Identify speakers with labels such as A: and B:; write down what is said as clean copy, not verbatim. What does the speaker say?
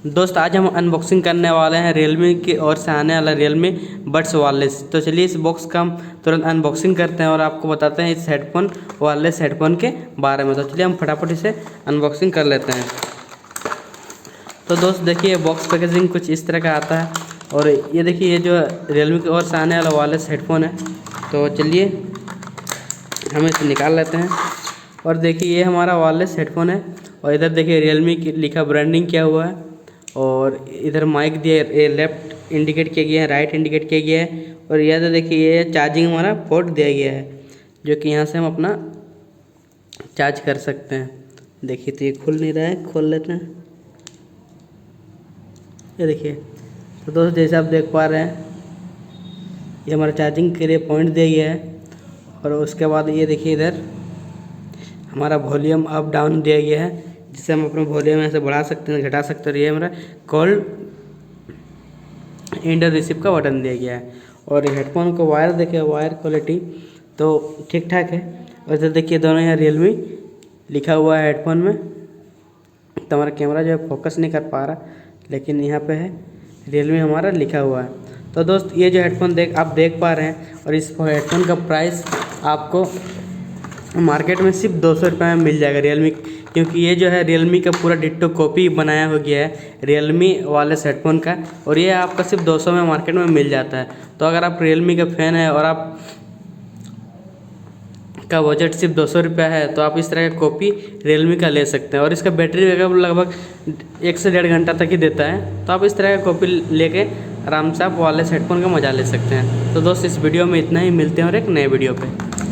A: दोस्त आज हम अनबॉक्सिंग करने वाले हैं Realme की ओर से आने वाला Realme Buds Wireless। तो चलिए इस बॉक्स का हम तुरंत अनबॉक्सिंग करते हैं और आपको बताते हैं इस वायरलेस हेडफोन के बारे में। तो चलिए हम फटाफट इसे अनबॉक्सिंग कर लेते हैं। तो दोस्त देखिए बॉक्स पैकेजिंग कुछ इस तरह का आता है और ये देखिए ये जो Realme की ओर से आने वाला वायरलेस हेडफोन है। तो चलिए हम इसे निकाल लेते हैं और देखिए ये हमारा वायरलेस हेडफोन है और इधर देखिए Realme की लिखा ब्रांडिंग किया हुआ है और इधर माइक दिया, ये लेफ्ट इंडिकेट किया गया है, राइट इंडिकेट किया गया है और यह तो देखिए ये चार्जिंग हमारा पोर्ट दिया गया है जो कि यहाँ से हम अपना चार्ज कर सकते हैं। देखिए तो ये खुल नहीं रहा है, खोल लेते हैं। ये देखिए तो दोस्त जैसे आप देख पा रहे हैं ये हमारा चार्जिंग के लिए पॉइंट दिया गया है और उसके बाद ये देखिए इधर हमारा वॉल्यूम अप डाउन दिया गया है जिससे हम अपना वॉल्यूम ऐसे बढ़ा सकते हैं, घटा सकते हैं। और ये हमारा कॉल एंड रिसीव का बटन दिया गया है और हेडफोन को वायर देखिए, वायर क्वालिटी तो ठीक ठाक है। और इधर देखिए दोनों यहाँ Realme लिखा हुआ है हेडफोन में। तो हमारा कैमरा जो है फोकस नहीं कर पा रहा, लेकिन यहाँ पे है Realme हमारा लिखा हुआ है। तो दोस्त ये जो हेडफोन आप देख पा रहे हैं और इस हेडफोन का प्राइस आपको मार्केट में सिर्फ 200 रुपये में मिल जाएगा Realme, क्योंकि ये जो है Realme का पूरा डिट्टो कॉपी बनाया हो गया है Realme वायरलेस हेडफोन का और ये आपका सिर्फ 200 में मार्केट में मिल जाता है। तो अगर आप Realme का फ़ैन है और आप का बजट सिर्फ 200 रुपये है तो आप इस तरह का कॉपी Realme का ले सकते हैं और इसका बैटरी बैकअप लगभग 1 से 1.5 घंटा तक ही देता है। तो आप इस तरह का कॉपी लेके आराम से आप वायरलेस हेडफोन का मजा ले सकते हैं। तो दोस्त इस वीडियो में इतना ही, मिलते हैं और एक नए वीडियो पे।